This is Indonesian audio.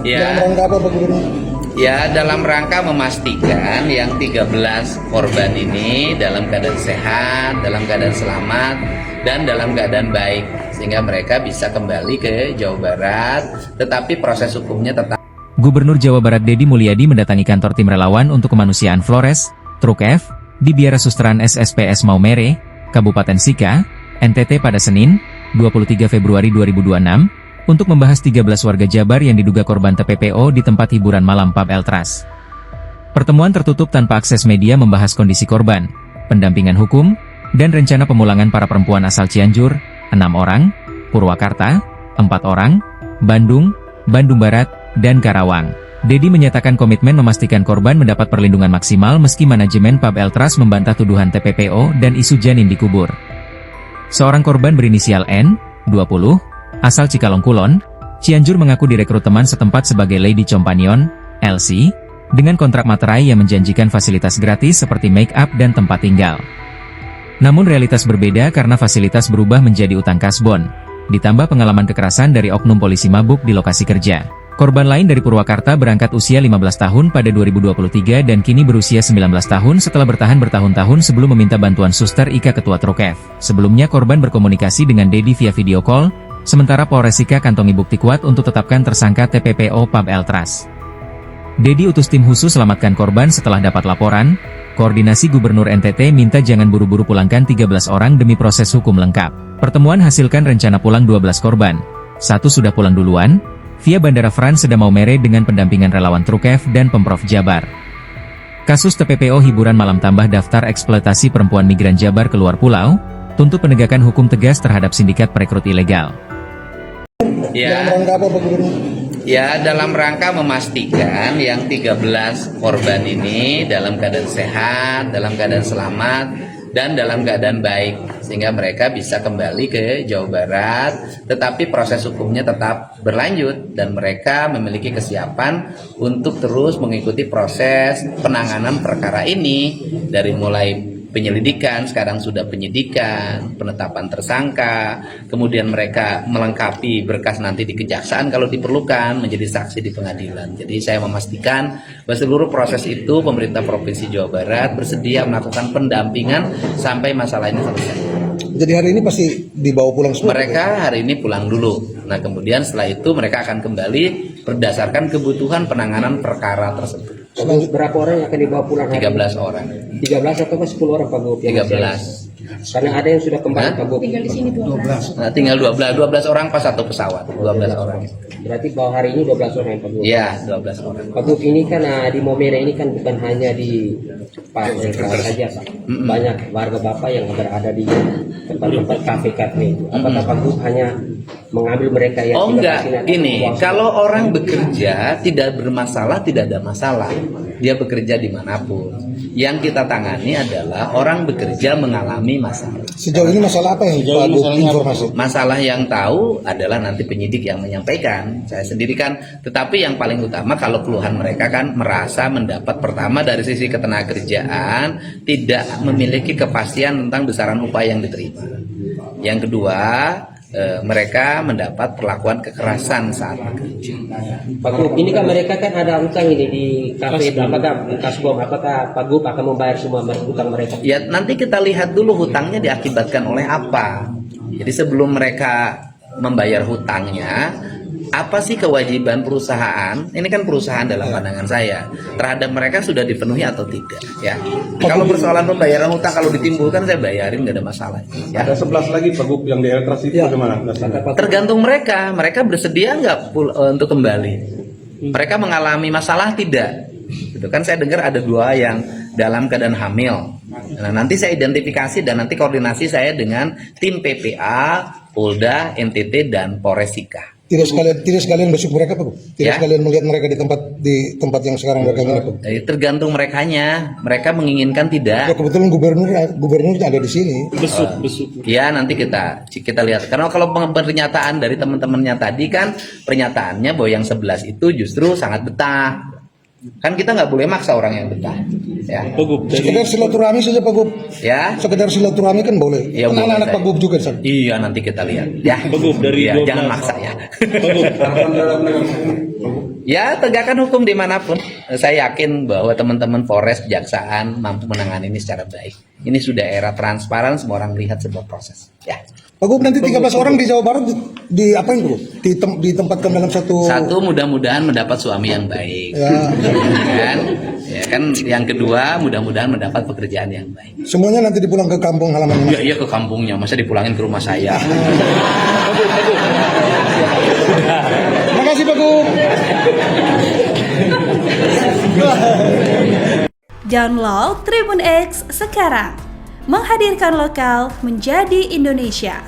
Ya, dalam rangka apa Pak Gubernur? ya dalam rangka memastikan yang 13 korban ini dalam keadaan sehat, dalam keadaan selamat, dan dalam keadaan baik. Sehingga mereka bisa kembali ke Jawa Barat, tetapi proses hukumnya tetap. Gubernur Jawa Barat Deddy Mulyadi mendatangi kantor tim relawan untuk kemanusiaan Flores, Truk F, di Biara Susteran SSPS Maumere, Kabupaten Sika, NTT pada Senin, 23 Februari 2026, untuk membahas 13 warga Jabar yang diduga korban TPPO di tempat hiburan malam Pub Eltras. Pertemuan tertutup tanpa akses media membahas kondisi korban, pendampingan hukum, dan rencana pemulangan para perempuan asal Cianjur, 6 orang, Purwakarta, 4 orang, Bandung, Bandung Barat, dan Karawang. Deddy menyatakan komitmen memastikan korban mendapat perlindungan maksimal meski manajemen Pub Eltras membantah tuduhan TPPO dan isu janin dikubur. Seorang korban berinisial N, 20, asal Cikalong Kulon, Cianjur mengaku direkrut teman setempat sebagai Lady Companion, LC, dengan kontrak materai yang menjanjikan fasilitas gratis seperti make up dan tempat tinggal. Namun realitas berbeda karena fasilitas berubah menjadi utang kasbon, ditambah pengalaman kekerasan dari oknum polisi mabuk di lokasi kerja. Korban lain dari Purwakarta berangkat usia 15 tahun pada 2023 dan kini berusia 19 tahun setelah bertahan bertahun-tahun sebelum meminta bantuan Suster Ika Ketua Truk F. Sebelumnya korban berkomunikasi dengan Deddy via video call, sementara Polres Sika kantongi bukti kuat untuk tetapkan tersangka TPPO Pub Eltras. Deddy utus tim khusus selamatkan korban setelah dapat laporan. Koordinasi Gubernur NTT minta jangan buru-buru pulangkan 13 orang demi proses hukum lengkap. Pertemuan hasilkan rencana pulang 12 korban. Satu sudah pulang duluan, via Bandara Frans Seda Maumere dengan pendampingan relawan Truk F dan Pemprov Jabar. Kasus TPPO hiburan malam tambah daftar eksploitasi perempuan migran Jabar keluar pulau, tuntut penegakan hukum tegas terhadap sindikat perekrut ilegal. Ya, Dalam rangka apa Pak Gubernur? ya dalam rangka memastikan yang 13 korban ini dalam keadaan sehat, dalam keadaan selamat, dan dalam keadaan baik. Sehingga mereka bisa kembali ke Jawa Barat, tetapi proses hukumnya tetap berlanjut. Dan mereka memiliki kesiapan untuk terus mengikuti proses penanganan perkara ini. Dari mulai penyelidikan, sekarang sudah penyidikan, penetapan tersangka, kemudian mereka melengkapi berkas nanti di kejaksaan kalau diperlukan, menjadi saksi di pengadilan. Jadi saya memastikan bahwa seluruh proses itu pemerintah Provinsi Jawa Barat bersedia melakukan pendampingan sampai masalah ini selesai. Jadi hari ini pasti dibawa pulang semua? Mereka hari ini pulang dulu. Nah kemudian setelah itu mereka akan kembali berdasarkan kebutuhan penanganan perkara tersebut. Berapa orang yang akan dibawa pulang? 13 orang. 13 atau 10 orang Pak Gub? 13. Karena ada yang sudah kembali Pak Gub. Tinggal di sini 12. Nah, tinggal 12 orang pas satu pesawat. 12 orang. Berarti bahwa hari ini 12 orang Pak Gub. Iya, 12 orang. Pak Gub, ini kan di Maumere ini kan bukan hanya di Pak saja Pak. Banyak warga Bapak yang berada di tempat-tempat kafe-kafe itu. Apakah Pak Gub hanya mengambil mereka yang Oh tidak enggak, vaksinasi? gini, kalau orang bekerja tidak bermasalah, tidak ada masalah. Dia bekerja dimanapun. Yang kita tangani adalah orang bekerja mengalami masalah. Sejauh ini masalah apa yang Pak Gub informasi? Masalah yang tahu adalah nanti penyidik yang menyampaikan. Saya sendiri kan, tetapi yang paling utama kalau keluhan mereka kan merasa mendapat pertama dari sisi ketenagakerjaan tidak memiliki kepastian tentang besaran upah yang diterima. Yang kedua, mereka mendapat perlakuan kekerasan saat bekerja. Pak Gub, ini kan mereka kan ada utang ini di kafe apakah kasbon, apakah Pak Gub akan membayar semua utang mereka? Ya nanti kita lihat dulu hutangnya diakibatkan oleh apa. Jadi sebelum mereka membayar hutangnya, apa sih kewajiban perusahaan? Ini kan perusahaan dalam pandangan saya terhadap mereka sudah dipenuhi atau tidak? Ya. Kalau persoalan pembayaran hutang kalau ditimbulkan saya bayarin nggak ada masalah. Ya. Ada 11 lagi Pak Gub yang di Eltras itu bagaimana? Tergantung mereka bersedia nggak untuk kembali. Mereka mengalami masalah tidak? Itu kan saya dengar ada 2 yang dalam keadaan hamil. Nah, nanti saya identifikasi dan nanti koordinasi saya dengan tim PPA, Polda, NTT dan Polres Sika. Tidak sekalian besok mereka Pak Gub? Tidak Ya. sekalian melihat mereka di tempat yang sekarang mereka nginep Pak Gub? Tergantung merekanya. Mereka menginginkan Ya, tidak. kebetulan gubernur ada di sini. Ya nanti kita lihat. Karena kalau pernyataan dari teman-temannya tadi kan pernyataannya bahwa yang 11 itu justru sangat betah. Kan kita nggak boleh maksa orang yang betah. Ya. Sekedar silaturahmi saja Pak Gub. Ya. Sekedar silaturahmi kan boleh. Ya, Kan boleh anak-anak saja. Pak Gub juga San. Iya nanti kita lihat. Ya. Pak Gub, dari Ya, 12 jangan maksa ya. Pak Gub, harapan dalam Ya, tegakkan hukum dimanapun. Saya yakin bahwa teman-teman Polres, Kejaksaan mampu menangani ini secara baik. Ini sudah era transparan, semua orang lihat sebuah proses. Ya. Pak Gub, nanti 13 orang di Jawa Barat di apain bro? Ditempatkan dalam satu. Satu, mudah-mudahan mendapat suami yang baik. Ya kan. Yang kedua, mudah-mudahan mendapat pekerjaan yang baik. Semuanya nanti dipulang ke kampung halamannya. Ya, iya ke kampungnya, masa dipulangin ke rumah saya. Terima kasih Pak Gub. Download Tribun X sekarang. Menghadirkan lokal menjadi Indonesia.